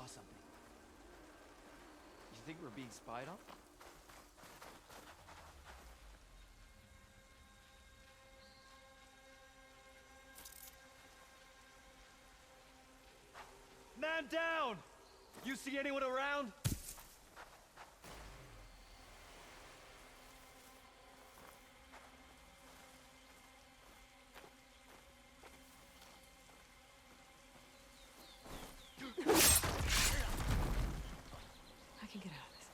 saw something. You think we're being spied on? Man down! You see anyone around? I can get out of this.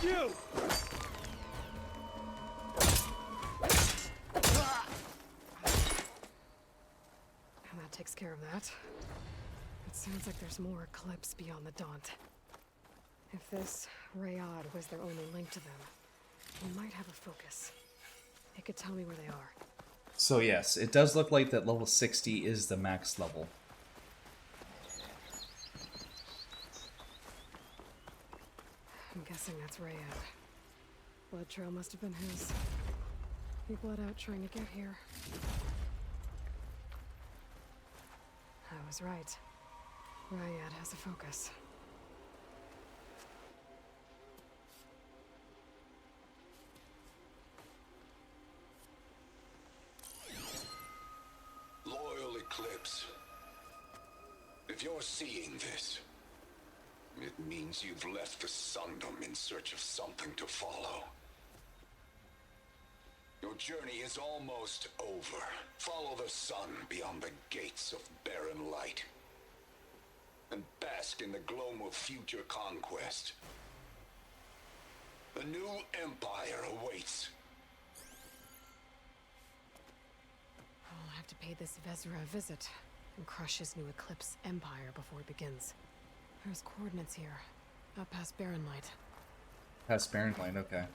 You! And that takes care of that. It sounds like there's more Eclipse beyond the Daunt. If this Rayad was their only link to them, we might have a focus. It could tell me where they are. So yes, it does look like that level 60 is the max level. I'm guessing that's Rayad. Blood trail must have been his. He bled out trying to get here. I was right. Rayad has a focus. Loyal Eclipse. If you're seeing this, it means you've left the Sundom in search of something to follow. Your journey is almost over. Follow the sun beyond the gates of barren light, and bask in the gloam of future conquest. The new empire awaits. I'll have to pay this Vezra a visit and crush his new Eclipse empire before it begins. There's coordinates here, up past Barren Light. Past Barren Light, okay.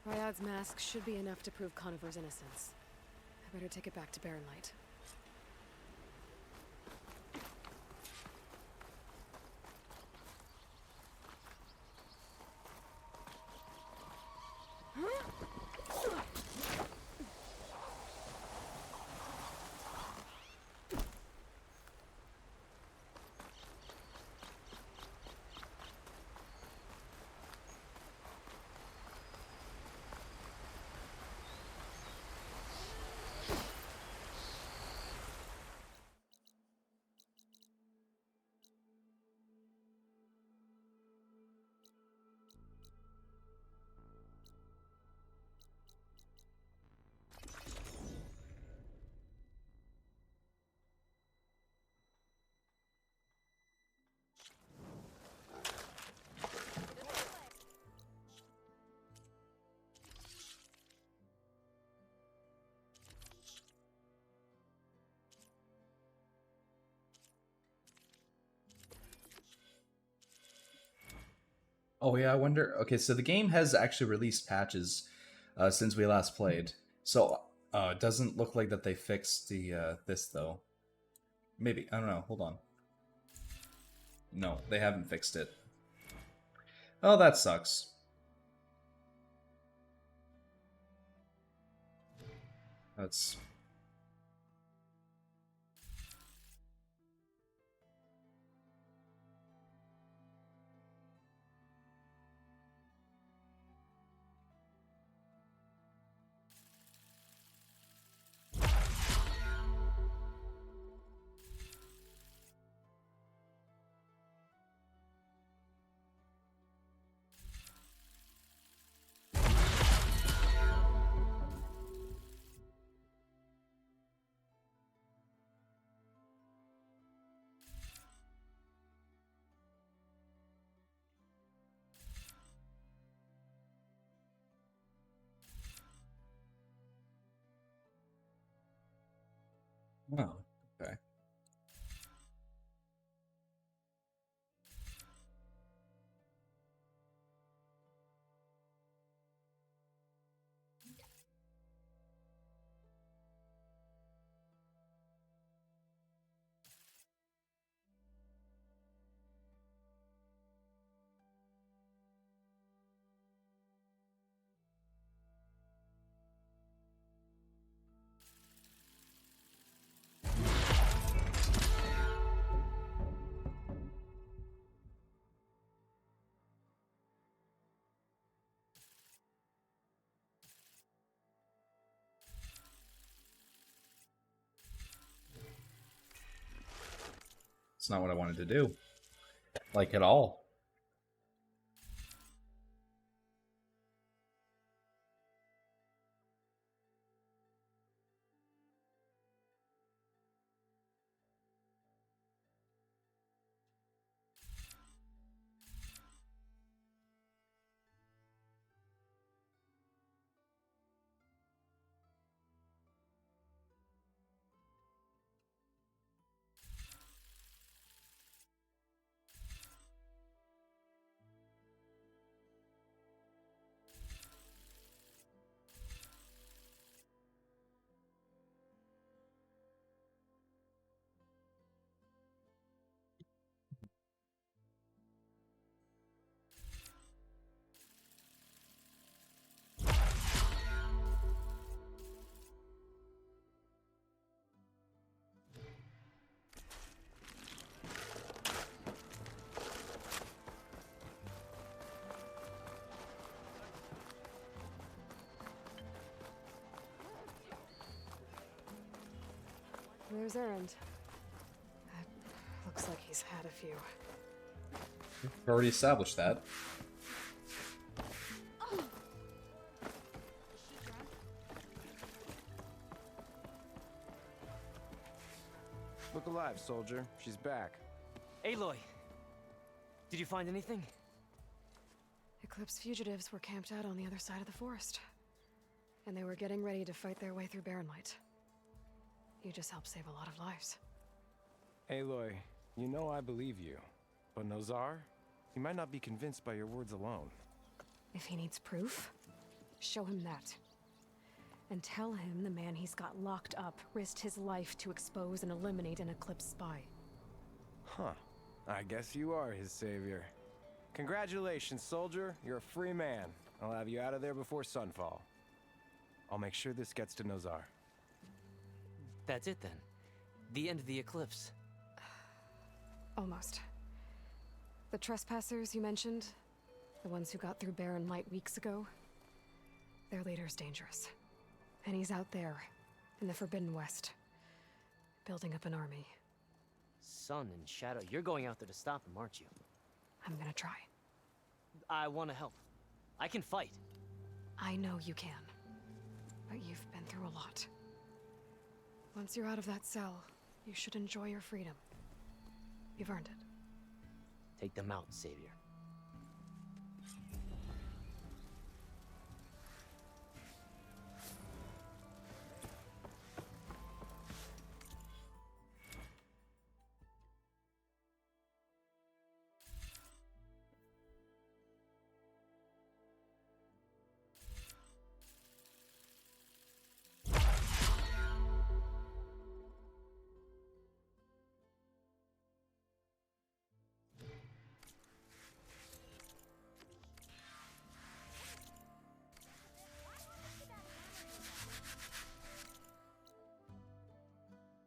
Ryad's mask should be enough to prove Conover's innocence. I better take it back to Barren Light. Oh yeah, I wonder. Okay, so the game has actually released patches since we last played. So it doesn't look like that they fixed the this though. Maybe, I don't know. Hold on. No, they haven't fixed it. Oh, that sucks. That's... Oh, okay. It's not what I wanted to do. Like, at all. There's Erend. Looks like he's had a few. We've already established that. Look alive, soldier. She's back. Aloy! Did you find anything? Eclipse fugitives were camped out on the other side of the forest. And they were getting ready to fight their way through Barren Light. You just helped save a lot of lives. Aloy, you know I believe you. But Nozar? He might not be convinced by your words alone. If he needs proof, show him that. And tell him the man he's got locked up risked his life to expose and eliminate an Eclipse spy. Huh. I guess you are his savior. Congratulations, soldier. You're a free man. I'll have you out of there before sunfall. I'll make sure this gets to Nozar. That's it then. The end of the eclipse. Almost. The trespassers you mentioned, the ones who got through Barren Light weeks ago, their leader's dangerous. And he's out there, in the Forbidden West, building up an army. Sun and Shadow, you're going out there to stop him, aren't you? I'm gonna try. I want to help. I can fight. I know you can. But you've been through a lot. Once you're out of that cell, you should enjoy your freedom. You've earned it. Take them out, Savior.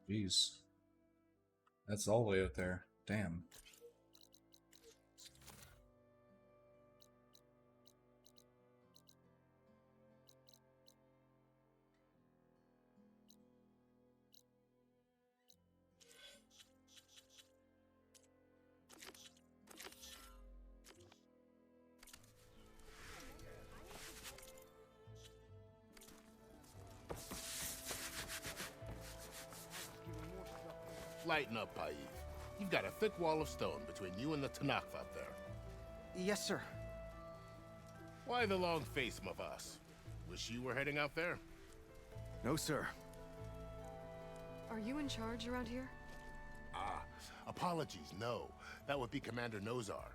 Jeez. That's all the way out there. Damn. Lighten up, Paiv. You've got a thick wall of stone between you and the Tanakh up there. Yes, sir. Why the long face, Mavas? Wish you were heading out there? No, sir. Are you in charge around here? Ah, apologies, no. That would be Commander Nozar.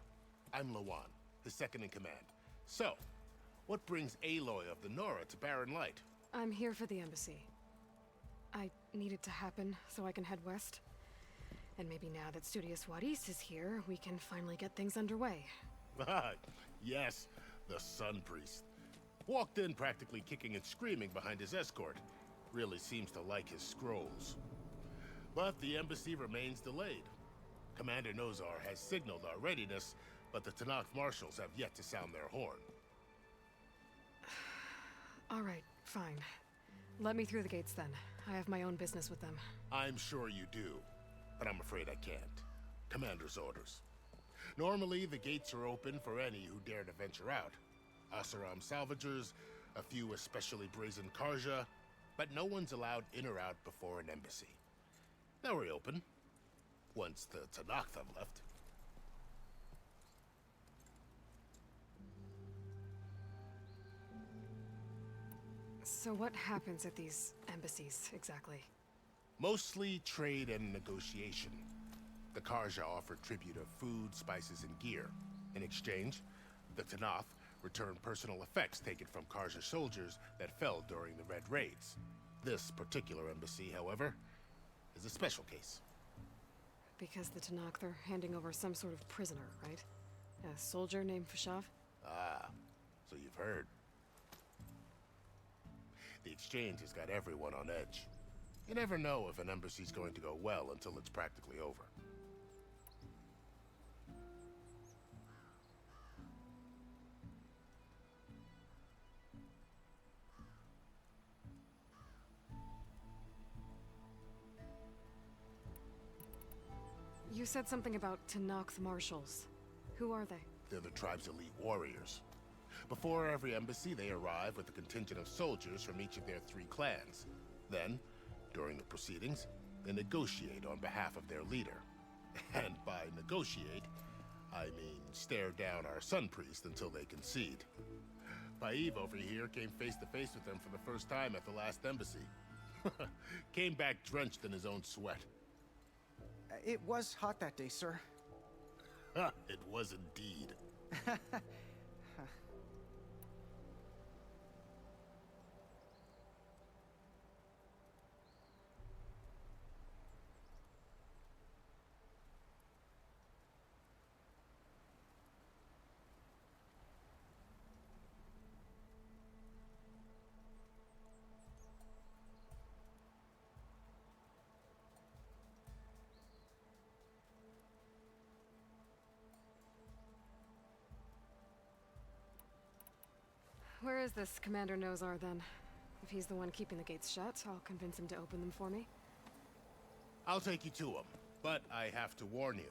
I'm Lawan, his second in command. So, what brings Aloy of the Nora to Barren Light? I'm here for the embassy. I need it to happen so I can head west. And maybe now that Studious Wadis is here, we can finally get things underway. Ah, yes, the Sun Priest. Walked in practically kicking and screaming behind his escort. Really seems to like his scrolls. But the embassy remains delayed. Commander Nozar has signaled our readiness, but the Tanakh marshals have yet to sound their horn. All right, fine. Let me through the gates then. I have my own business with them. I'm sure you do, but I'm afraid I can't. Commander's orders. Normally, the gates are open for any who dare to venture out. Asaram salvagers, a few especially brazen Karja, but no one's allowed in or out before an embassy. Now we're open, once the Tanakh have left. So what happens at these embassies, exactly? Mostly trade and negotiation. The Karja offer tribute of food, spices, and gear. In exchange, the Tanakh return personal effects taken from Karja soldiers that fell during the Red Raids. This particular embassy, however, is a special case. Because the Tanakh are handing over some sort of prisoner, right? A soldier named Fashav? Ah, so you've heard. The exchange has got everyone on edge. You never know if an embassy's going to go well until it's practically over. You said something about Tanakh marshals. Who are they? They're the tribe's elite warriors. Before every embassy, they arrive with a contingent of soldiers from each of their 3 clans. Then, during the proceedings, they negotiate on behalf of their leader. And by negotiate, I mean stare down our Sun Priest until they concede. Paiv over here came face to face with them for the first time at the last embassy. Came back drenched in his own sweat. It was hot that day, sir. It was indeed. Where is this Commander Nozar, then? If he's the one keeping the gates shut, I'll convince him to open them for me. I'll take you to him, but I have to warn you.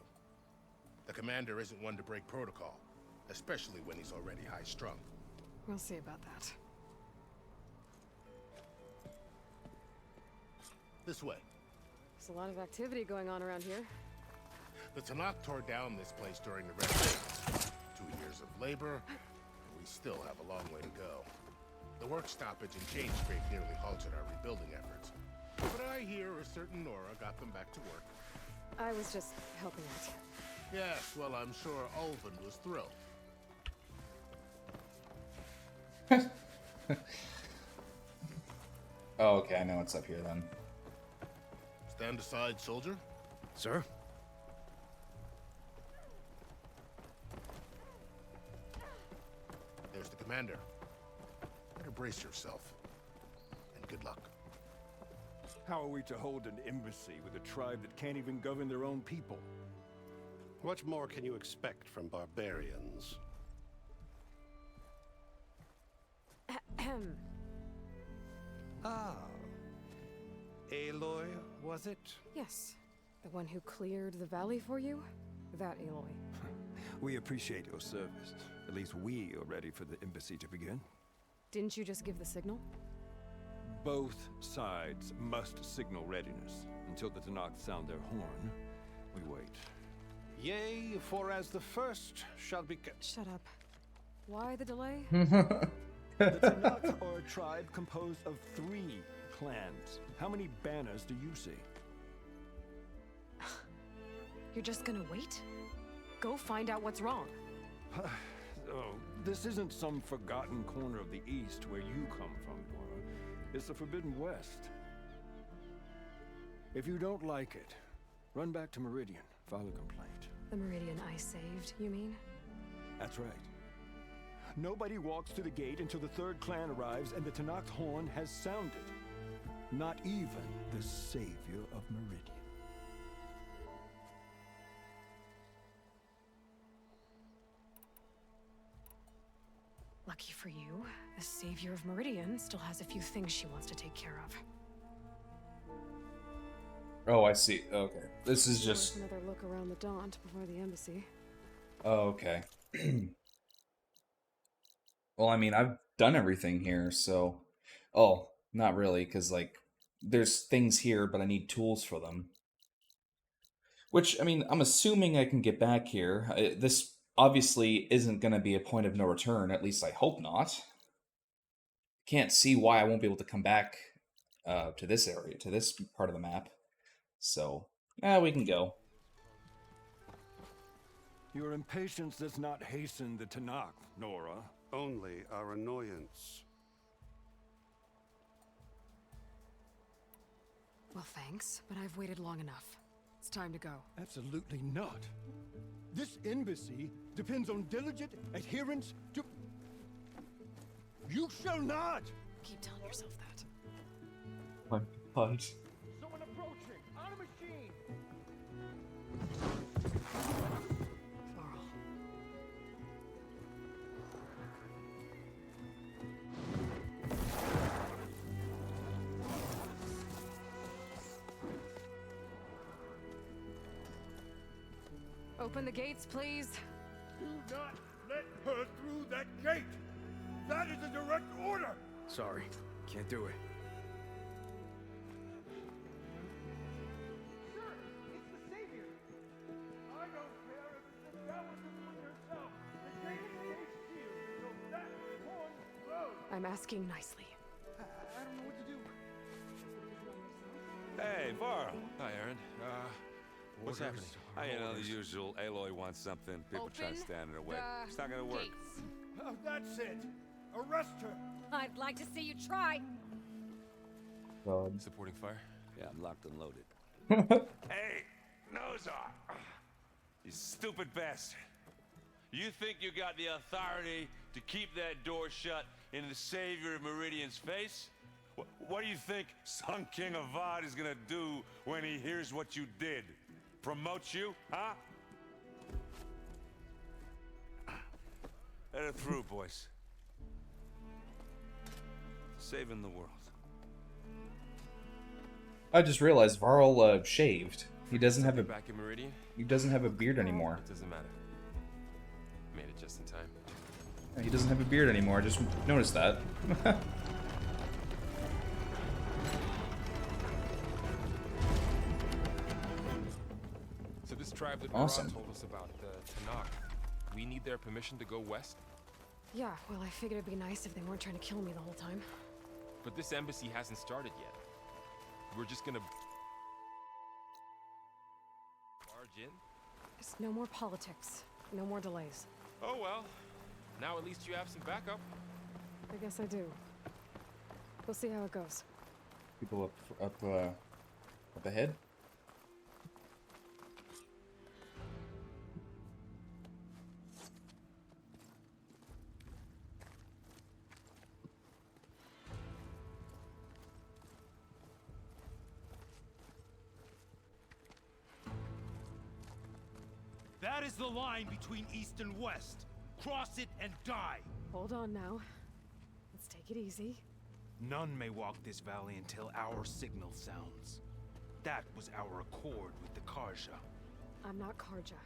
The commander isn't one to break protocol, especially when he's already high-strung. We'll see about that. This way. There's a lot of activity going on around here. The Tanakh tore down this place during the Red Raids. 2 years of labor, and we still have a long way to go. The work stoppage and change scrape nearly halted our rebuilding efforts. But I hear a certain Nora got them back to work. I was just helping out. Yes, well, I'm sure Ulvin was thrilled. Oh, okay, I know what's up here then. Stand aside, soldier. Sir? There's the commander. Better brace yourself. And good luck. How are we to hold an embassy with a tribe that can't even govern their own people? What more can you expect from barbarians? Ahem. Ah. Aloy, was it? Yes. The one who cleared the valley for you? That Aloy. We appreciate your service. At least we are ready for the embassy to begin. Didn't you just give the signal? Both sides must signal readiness. Until the Tanakh sound their horn, we wait. Yea, for as the first shall be... Shut up. Why the delay? The Tanakh are a tribe composed of 3 clans. How many banners do you see? You're just gonna wait? Go find out what's wrong. Oh, this isn't some forgotten corner of the East where you come from, Nora. It's the Forbidden West. If you don't like it, run back to Meridian, file a complaint. The Meridian I saved, you mean? That's right. Nobody walks to the gate until the 3rd clan arrives and the Tanakh horn has sounded. Not even the savior of Meridian. Lucky for you, the savior of Meridian still has a few things she wants to take care of. Oh, I see. Okay. This is Worth just... another look around the Daunt before the embassy. Oh, okay. Well, I mean, I've done everything here, so... Oh, not really, because, like, there's things here, but I need tools for them. Which, I mean, I'm assuming I can get back here. This obviously isn't going to be a point of no return, at least I hope not. Can't see why I won't be able to come back to this area, to this part of the map. So, we can go. Your impatience does not hasten the Tanakh, Nora. Only our annoyance. Well, thanks, but I've waited long enough. It's time to go. Absolutely not. This embassy depends on diligent adherence to... You shall not! Keep telling yourself that. My God. Someone approaching! On a machine! Varl. Open the gates, please. Do not let her through that gate! That is a direct order! Sorry, can't do it. Sir, it's the Savior! I don't care if it's the Dallas herself. The gate is sealed, so that horn blows. I'm asking nicely. I don't know what to do. Hey, Varl. Hi, Aaron. What's happening? You know, the usual. Aloy wants something. People try to stand in her way. It's not gonna work. Oh, that's it! Arrest her! I'd like to see you try. God. Supporting fire? Yeah, I'm locked and loaded. Hey, Nozar! You stupid bastard. You think you got the authority to keep that door shut in the Savior of Meridian's face? What do you think Sun King Avad is gonna do when he hears what you did? Promote you, huh? Let her through, boys. Saving the world. I just realized Varl shaved. He doesn't have a Back in Meridian? he doesn't have a beard anymore. It doesn't matter. Made it just in time. He doesn't have a beard anymore. I just noticed that. So this tribe that Awesome. Murad told us about, the Tanakh, we need their permission to go west? Yeah, well, I figured it'd be nice if they weren't trying to kill me the whole time. But this embassy hasn't started yet. We're just gonna barge in? There's no more politics. No more delays. Oh well. Now at least you have some backup. I guess I do. We'll see how it goes. People up ahead. That is the line between East and West. Cross it and die. Hold on now. Let's take it easy. None may walk this valley until our signal sounds. That was our accord with the Karja. I'm not Karja.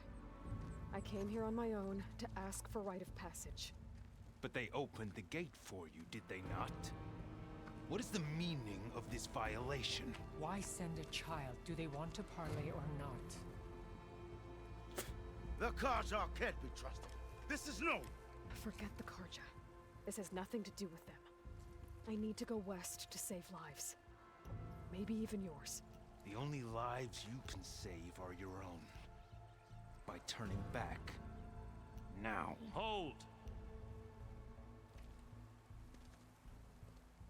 I came here on my own to ask for rite of passage. But they opened the gate for you, did they not? What is the meaning of this violation? Why send a child? Do they want to parley or not? The Karja can't be trusted. This is no... Forget the Karja. This has nothing to do with them. I need to go west to save lives. Maybe even yours. The only lives you can save are your own. By turning back. Now. Hold!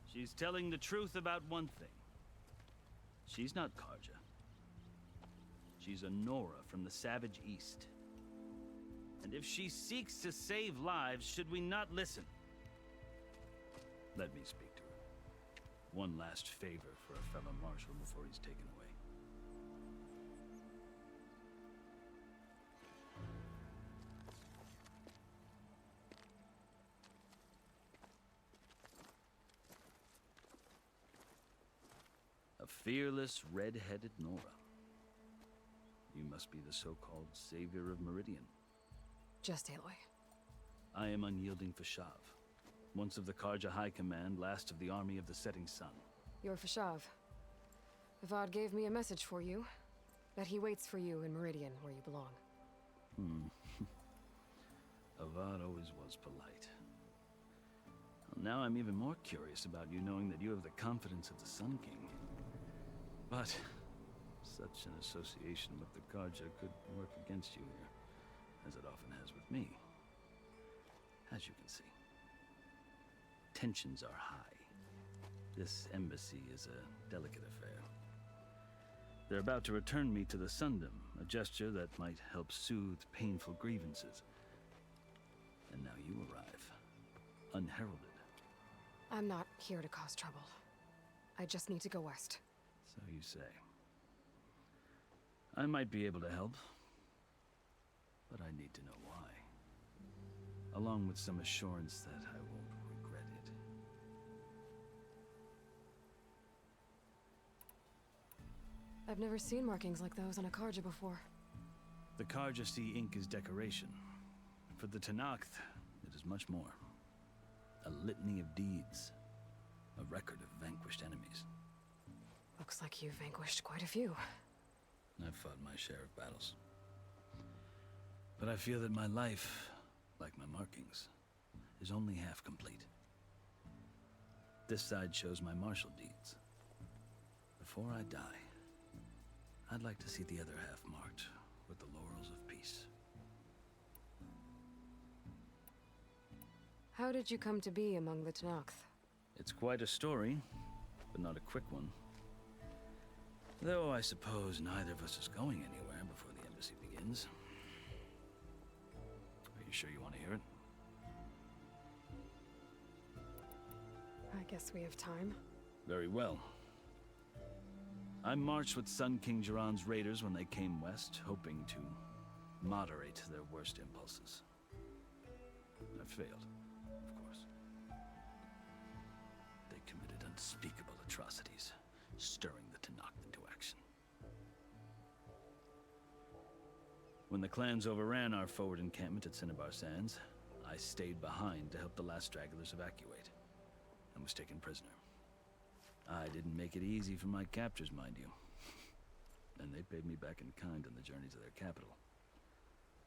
She's telling the truth about one thing. She's not Karja. She's a Nora from the Savage East. And if she seeks to save lives, should we not listen? Let me speak to her. One last favor for a fellow marshal before he's taken away. A fearless, red-headed Nora. You must be the so-called savior of Meridian. Just Aloy. I am Unyielding Fashav, once of the Karja High Command, last of the army of the Setting Sun. You're Fashav. Avad gave me a message for you. That he waits for you in Meridian, where you belong. Avad always was polite. Well, now I'm even more curious about you knowing that you have the confidence of the Sun King. But such an association with the Karja could work against you here, as it often has with me. As you can see, tensions are high. This embassy is a delicate affair. They're about to return me to the Sundom, a gesture that might help soothe painful grievances. And now you arrive, unheralded. I'm not here to cause trouble. I just need to go west. So you say. I might be able to help, but I need to know why. Along with some assurance that I won't regret it. I've never seen markings like those on a Karja before. The Karja see ink as decoration. For the Tenakth, it is much more. A litany of deeds. A record of vanquished enemies. Looks like you've vanquished quite a few. I've fought my share of battles. But I feel that my life, like my markings, is only half complete. This side shows my martial deeds. Before I die, I'd like to see the other half marked with the laurels of peace. How did you come to be among the Tenakth? It's quite a story, but not a quick one. Though I suppose neither of us is going anywhere before the embassy begins. Are you sure you want to hear it? I guess we have time. Very well. I marched with Sun King Jiran's raiders when they came west, hoping to moderate their worst impulses. I failed, of course. They committed unspeakable atrocities, stirring the Tenakth into action. When the clans overran our forward encampment at Cinnabar Sands, I stayed behind to help the last stragglers evacuate, and was taken prisoner. I didn't make it easy for my captors, mind you. And they paid me back in kind on the journey to their capital.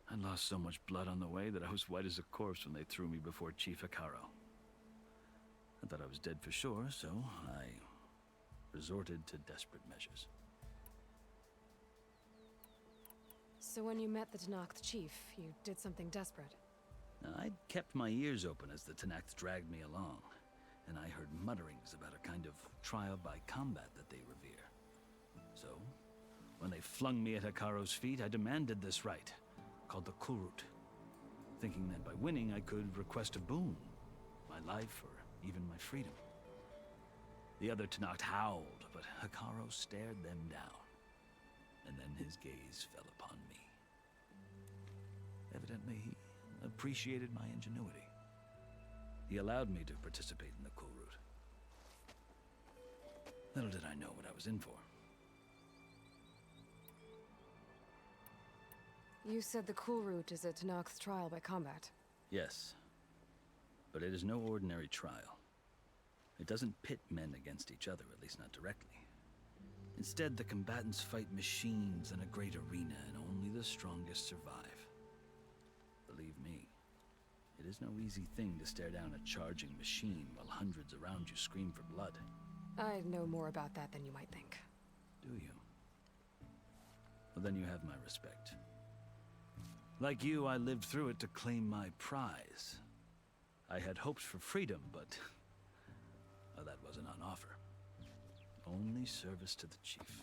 I lost so much blood on the way that I was white as a corpse when they threw me before Chief Hekarro. I thought I was dead for sure, so I resorted to desperate measures. So when you met the Tenakth chief, you did something desperate? I'd kept my ears open as the Tenakth dragged me along, and I heard mutterings about a kind of trial by combat that they revere. So, when they flung me at Hekarro's feet, I demanded this right, called the Kulrut, thinking that by winning I could request a boon, my life or even my freedom. The other Tenakth howled, but Hekarro stared them down, and then his gaze fell upon me. Evidently, he appreciated my ingenuity. He allowed me to participate in the Kulrut. Little did I know what I was in for. You said the Kulrut is a Tenakth trial by combat. Yes, but it is no ordinary trial. It doesn't pit men against each other, at least not directly. Instead, the combatants fight machines in a great arena, and only the strongest survive. Believe me, it is no easy thing to stare down a charging machine while hundreds around you scream for blood. I know more about that than you might think. Do you? Well, then you have my respect. Like you, I lived through it to claim my prize. I had hoped for freedom, but well, that wasn't on offer. Only service to the chief.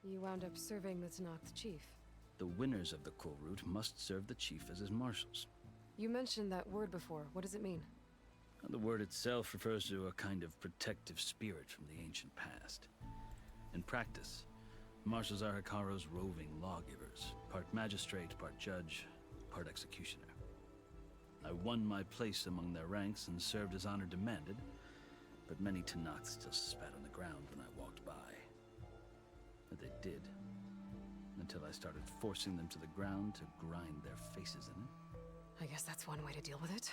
You wound up serving the Tenakth chief. The winners of the Kulrut must serve the chief as his marshals. You mentioned that word before. What does it mean? The word itself refers to a kind of protective spirit from the ancient past. In practice, marshals are Hekarro's roving lawgivers, part magistrate, part judge, part executioner. I won my place among their ranks and served as honor demanded, but many Tenakth still spat on the ground when I walked by. But they did, until I started forcing them to the ground to grind their faces in it. I guess that's one way to deal with it.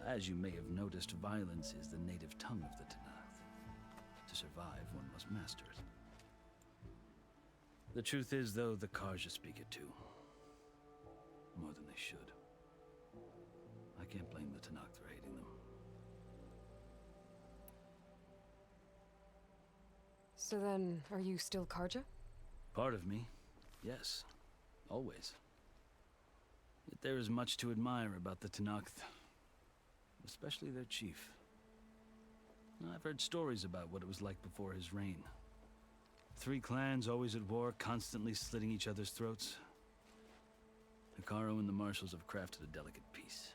As you may have noticed, violence is the native tongue of the Tenakth. To survive, one must master it. The truth is, though, the Karja speak it too. More than they should. I can't blame the Tenakth for hating them. So then, are you still Karja? Part of me, yes. Always. Yet there is much to admire about the Tenakth. Especially their chief. I've heard stories about what it was like before his reign. 3 clans always at war, constantly slitting each other's throats. Hekarro and the marshals have crafted a delicate peace.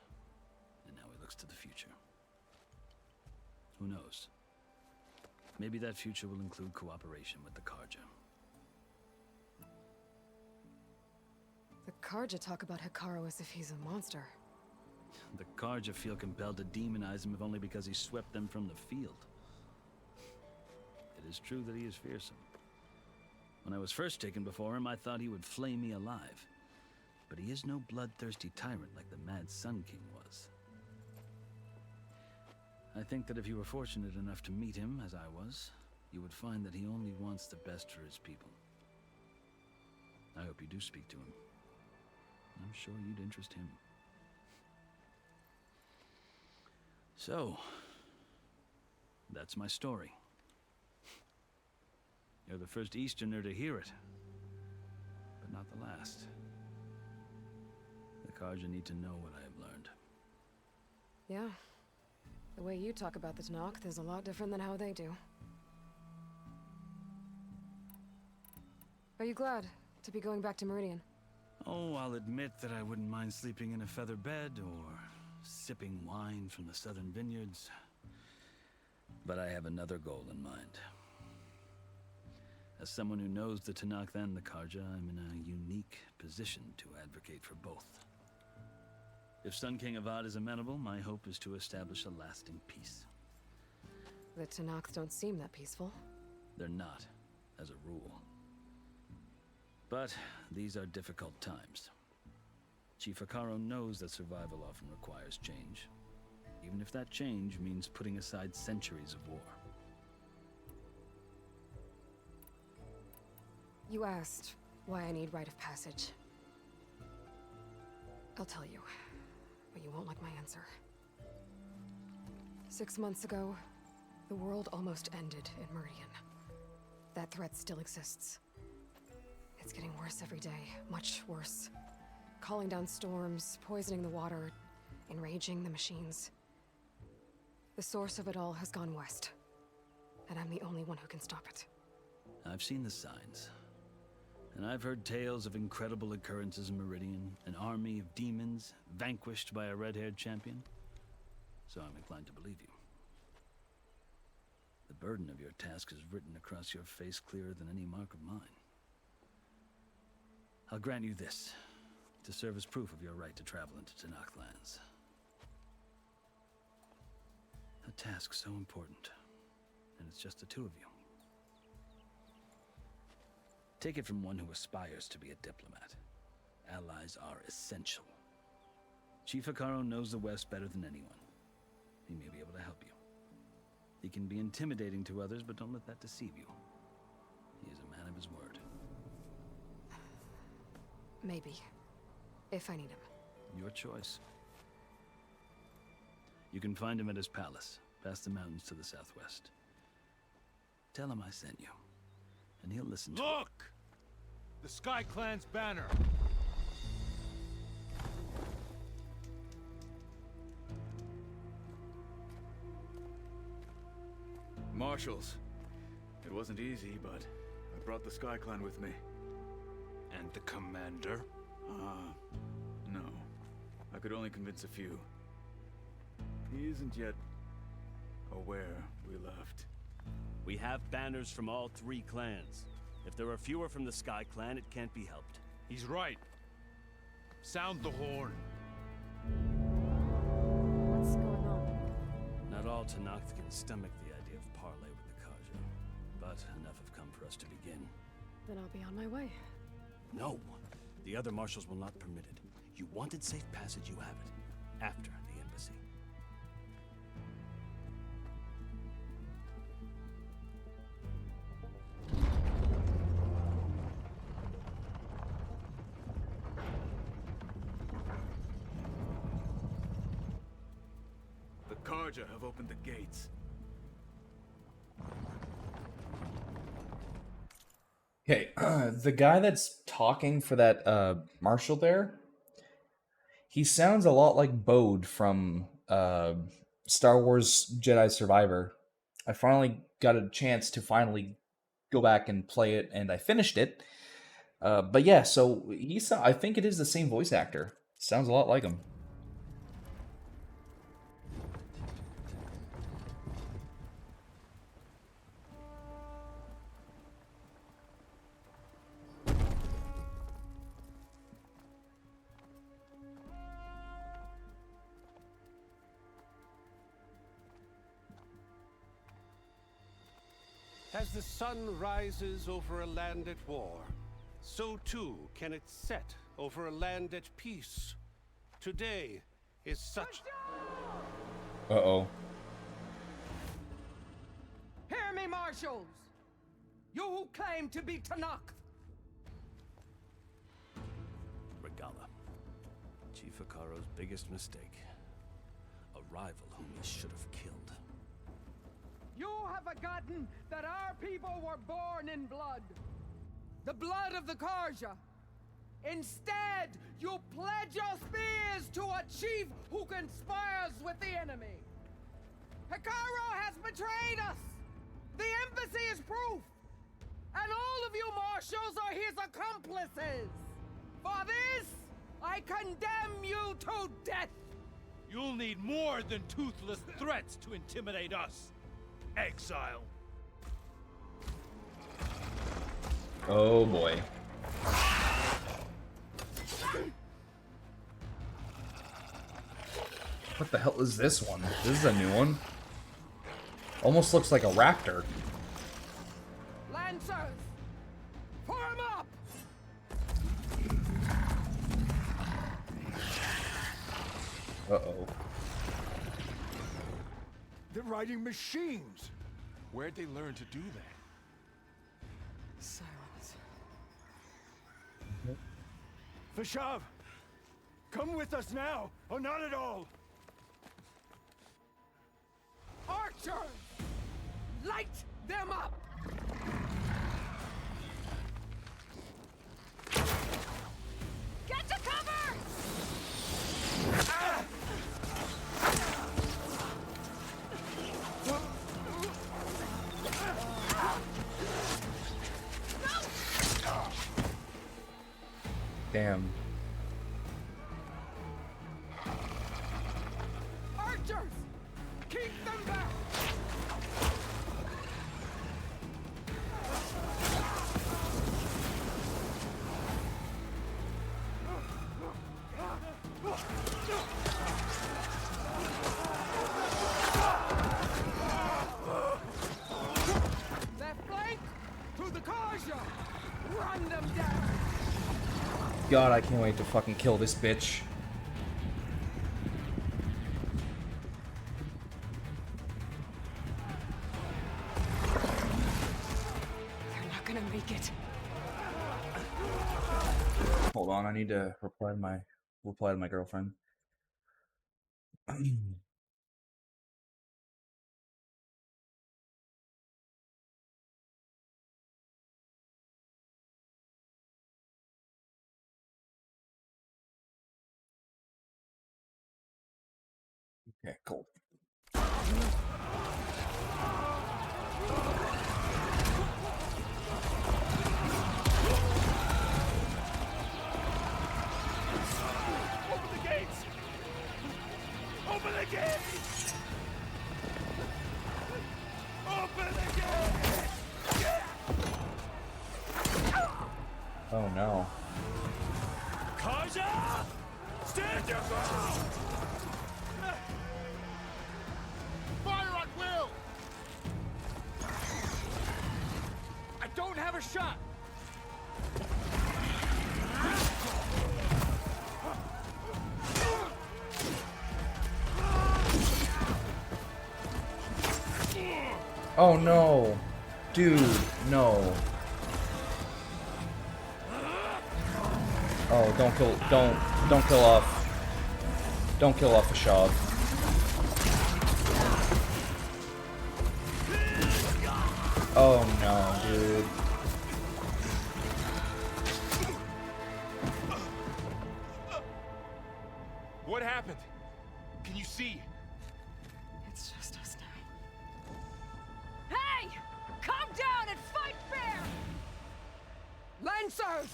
And now he looks to the future. Who knows? Maybe that future will include cooperation with the Karja. The Karja talk about Hekarro as if he's a monster. The Karja feel compelled to demonize him if only because he swept them from the field. It is true that he is fearsome. When I was first taken before him, I thought he would flay me alive. But he is no bloodthirsty tyrant like the Mad Sun King was. I think that if you were fortunate enough to meet him, as I was, you would find that he only wants the best for his people. I hope you do speak to him. I'm sure you'd interest him. So, that's my story. You're the first Easterner to hear it, but not the last. The Karja need to know what I have learned. Yeah. The way you talk about the Tenakth is a lot different than how they do. Are you glad to be going back to Meridian? Oh, I'll admit that I wouldn't mind sleeping in a feather bed or sipping wine from the southern vineyards. But I have another goal in mind. As someone who knows the Tenakth and the Karja, I'm in a unique position to advocate for both. If Sun King Avad is amenable, my hope is to establish a lasting peace. The Tenakth don't seem that peaceful. They're not, as a rule. But these are difficult times. Chief Hekarro knows that survival often requires change, even if that change means putting aside centuries of war. You asked why I need rite of passage. I'll tell you, but you won't like my answer. 6 months ago, the world almost ended in Meridian. That threat still exists. It's getting worse every day, much worse. Calling down storms, poisoning the water, enraging the machines. The source of it all has gone west, and I'm the only one who can stop it. I've seen the signs. And I've heard tales of incredible occurrences in Meridian, an army of demons vanquished by a red-haired champion. So I'm inclined to believe you. The burden of your task is written across your face clearer than any mark of mine. I'll grant you this, to serve as proof of your right to travel into Tenakth lands. A task so important, and it's just the 2 of you. Take it from one who aspires to be a diplomat. Allies are essential. Chief Hekarro knows the West better than anyone. He may be able to help you. He can be intimidating to others, but don't let that deceive you. He is a man of his word. Maybe. If I need him. Your choice. You can find him at his palace, past the mountains to the southwest. Tell him I sent you, and he'll listen to you. Look! The Sky Clan's banner! Marshals. It wasn't easy, but I brought the Sky Clan with me. And the commander? No. I could only convince a few. He isn't yet aware we left. We have banners from all 3 clans. If there are fewer from the Sky Clan, it can't be helped. He's right. Sound the horn. What's going on? Not all Tenakth can stomach the but enough have come for us to begin. Then I'll be on my way. No! The other marshals will not permit it. You wanted safe passage, you have it. After the embassy. The Carja have opened the gates. Okay, the guy that's talking for that marshal there, he sounds a lot like Bode from Star Wars Jedi Survivor. I finally got a chance to finally go back and play it, and I finished it. But yeah, so I think it is the same voice actor. Sounds a lot like him. As the sun rises over a land at war, so too can it set over a land at peace. Today is such... Uh-oh. Hear me, marshals! You who claim to be Tanakh! Regala. Chief Hikaro's biggest mistake. A rival whom he should have killed. You have forgotten that our people were born in blood. The blood of the Carja. Instead, you pledge your spears to a chief who conspires with the enemy. Hikaro has betrayed us. The embassy is proof. And all of you marshals are his accomplices. For this, I condemn you to death. You'll need more than toothless threats to intimidate us. Exile. Oh boy. What the hell is this one? This is a new one. Almost looks like a raptor. Lancers, form up! Uh-oh. They're riding machines! Where'd they learn to do that? Silence. Vashav! Come with us now, or not at all! Archers! Light them up! Get to cover! Ah! Damn. Archers! Keep them back! Left flank to the Carja! Run them down! God, I can't wait to fucking kill this bitch. They're not gonna make it. Hold on, I need to reply to my girlfriend. Okay, cool. Open the gates! Open the gates! Open the gates! Oh no. Carja! Stand your ground! Fire at will! have a shot! Oh no. Dude, no. Oh, don't kill off. Don't kill off Ashab. Oh no, dude. What happened? Can you see? It's just us now. Hey! Calm down and fight fair! Lancers!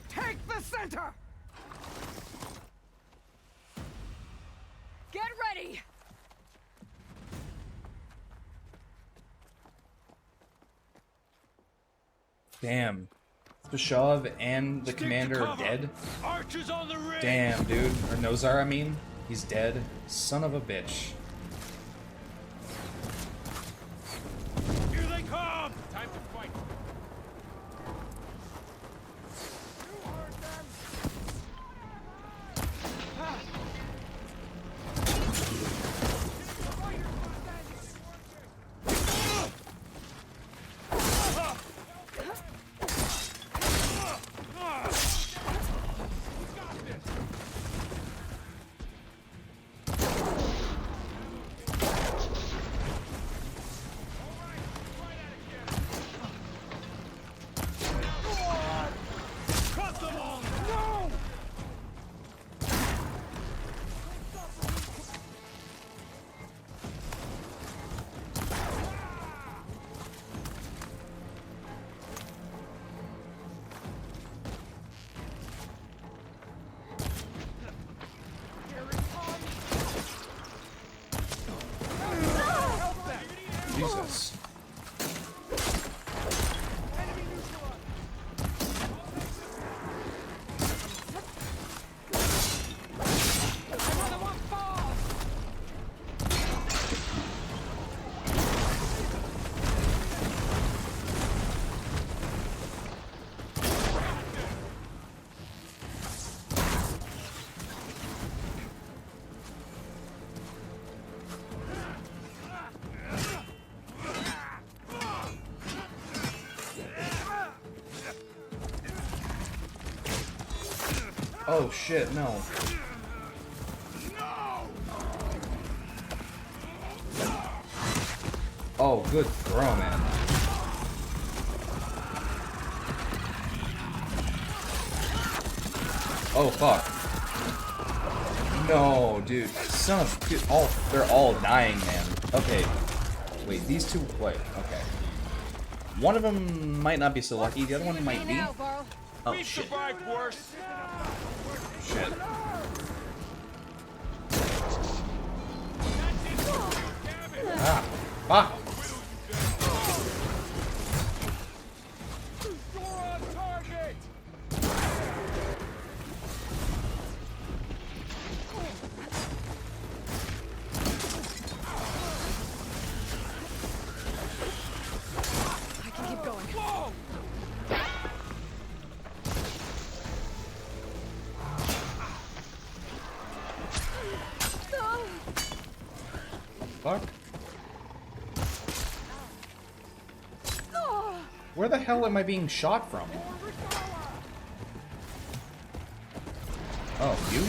Take the center! Get ready! Damn. Bashav and the commander are dead? Archers on the ring! Damn, dude. Or Nozar, I mean. He's dead. Son of a bitch. Here they come! Time to fight. Jesus. Oh shit, no. Oh, good throw, man. Oh fuck. No, dude. Son of dude, they're all dying, man. Okay. Wait, these two wait, okay. One of them might not be so lucky, the other one might be. Oh We shit. survived worse. Shit. Ah, fuck. I can keep going. Fuck. Where the hell am I being shot from? Oh, you?